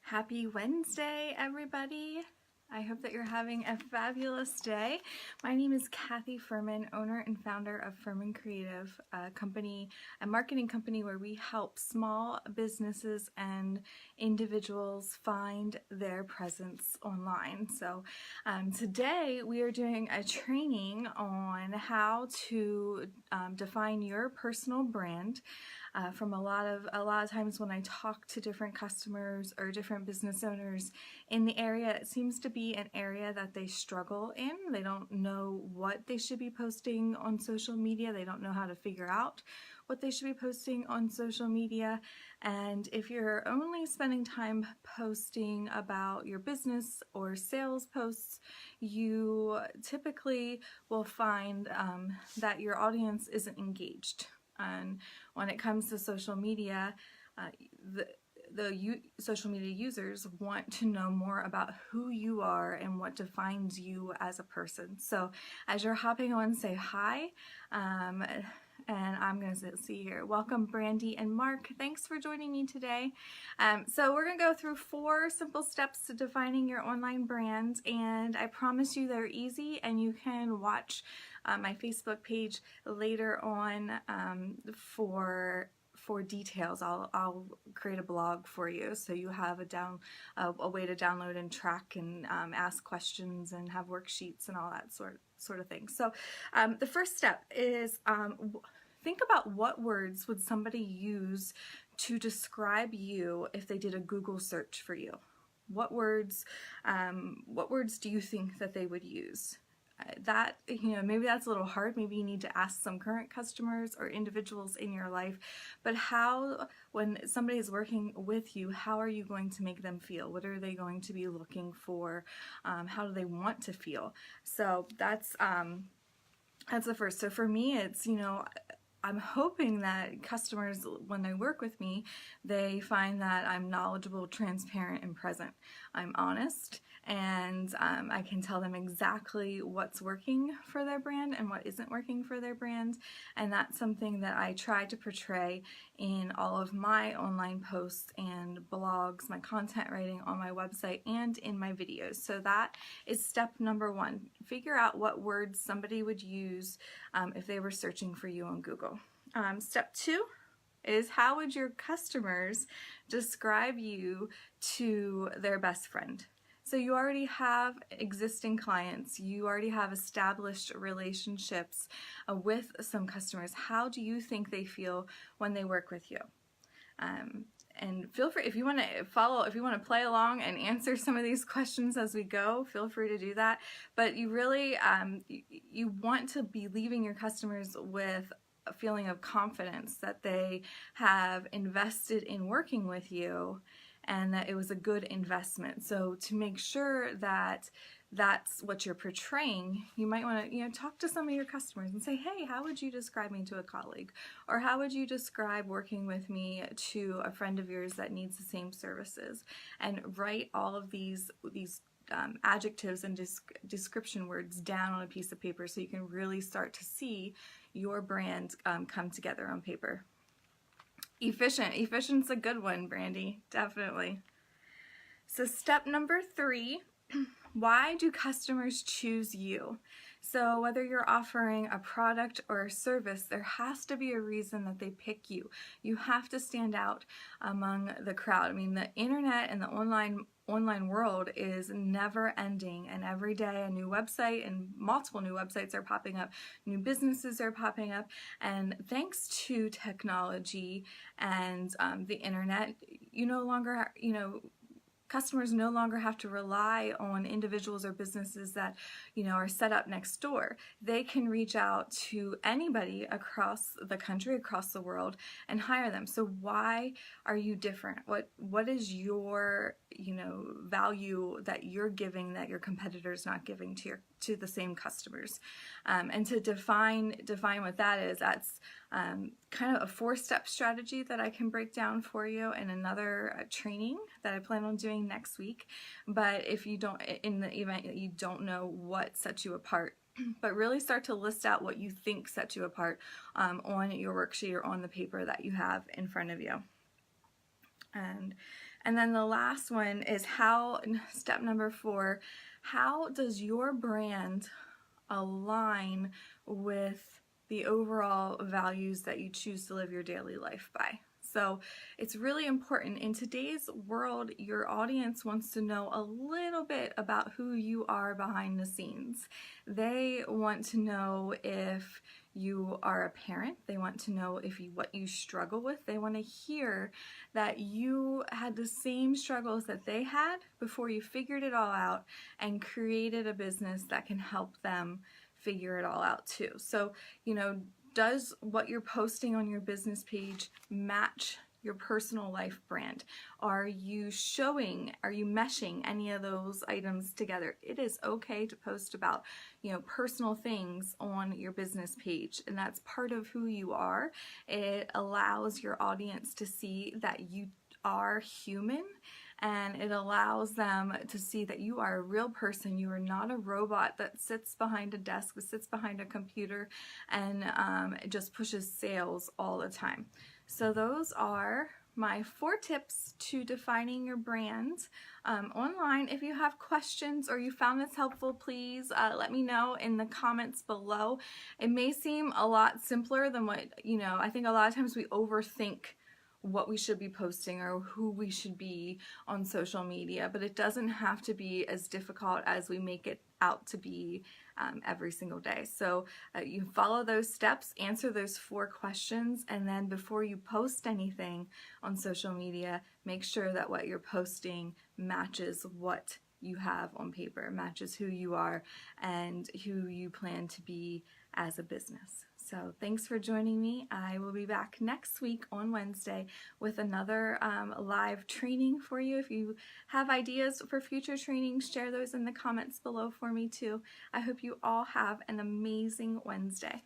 Happy Wednesday, everybody. I hope that you're having a fabulous day. My name is Kathy Furman, owner and founder of Furman Creative, a marketing company where we help small businesses and individuals find their presence online. So today we are doing a training on how to define your personal brand. From a lot of times when I talk to different customers or different business owners in the area, it seems to be an area that they struggle in. They don't know what they should be posting on social media. They don't know how to figure out what they should be posting on social media. And if you're only spending time posting about your business or sales posts, you typically will find that your audience isn't engaged. And when it comes to social media, social media users want to know more about who you are and what defines you as a person. So as you're hopping on, say hi. And I'm going to see here. Welcome, Brandy and Mark. Thanks for joining me today. So we're going to go through 4 simple steps to defining your online brand, and I promise you they're easy, and you can watch my Facebook page later on for details. I'll create a blog for you, so you have a way to download and track and ask questions and have worksheets and all that sort of thing. So the first step is think about what words would somebody use to describe you if they did a Google search for you. What words do you think that they would use? That, maybe that's a little hard. Maybe you need to ask some current customers or individuals in your life. But when somebody is working with you, how are you going to make them feel? What are they going to be looking for? How do they want to feel? So that's the first. So for me, it's, I'm hoping that customers, when they work with me, they find that I'm knowledgeable, transparent, and present. I'm honest, and I can tell them exactly what's working for their brand and what isn't working for their brand. And that's something that I try to portray in all of my online posts and blogs, my content writing on my website, and in my videos. So that is step number 1. Figure out what words somebody would use if they were searching for you on Google. Step 2 is, how would your customers describe you to their best friend? So you already have existing clients, you already have established relationships with some customers. How do you think they feel when they work with you? And feel free, if you want to play along and answer some of these questions as we go, feel free to do that. But you really, you want to be leaving your customers with a feeling of confidence that they have invested in working with you and that it was a good investment. So to make sure that that's what you're portraying, you might want to talk to some of your customers and say, hey, how would you describe me to a colleague? Or how would you describe working with me to a friend of yours that needs the same services? And write all of these adjectives and description words down on a piece of paper so you can really start to see your brand come together on paper. Efficient's a good one, Brandy, definitely. So step number 3, why do customers choose you? So whether you're offering a product or a service, there has to be a reason that they pick you. You have to stand out among the crowd. I mean, the internet and the online world is never ending, and every day a new website and multiple new websites are popping up, new businesses are popping up, and thanks to technology and the internet, customers no longer have to rely on individuals or businesses that are set up next door. They can reach out to anybody across the country, across the world, and hire them. So why are you different? What is your value that you're giving that your competitors not giving to the same customers? And to define what that is, that's kind of a 4-step strategy that I can break down for you in another training that I plan on doing next week. But if you don't, in the event that you don't know what sets you apart, but really start to list out what you think sets you apart on your worksheet or on the paper that you have in front of you. And then the last one is step number 4, how does your brand align with the overall values that you choose to live your daily life by? So it's really important. In today's world, your audience wants to know a little bit about who you are behind the scenes. They want to know if you are a parent. They want to know what you struggle with. They want to hear that you had the same struggles that they had before you figured it all out and created a business that can help them figure it all out too. So, does what you're posting on your business page match your personal life brand? Are you meshing any of those items together? It is okay to post about, personal things on your business page, and that's part of who you are. It allows your audience to see that you are human, and it allows them to see that you are a real person. You are not a robot that sits behind a desk, that sits behind a computer, and just pushes sales all the time. So those are my 4 tips to defining your brand online. If you have questions or you found this helpful, please let me know in the comments below. It may seem a lot simpler than what, I think a lot of times we overthink what we should be posting or who we should be on social media, but it doesn't have to be as difficult as we make it out to be every single day. So you follow those steps, answer those 4 questions, and then before you post anything on social media, make sure that what you're posting matches what you have on paper, matches who you are and who you plan to be as a business. So thanks for joining me. I will be back next week on Wednesday with another live training for you. If you have ideas for future trainings, share those in the comments below for me too. I hope you all have an amazing Wednesday.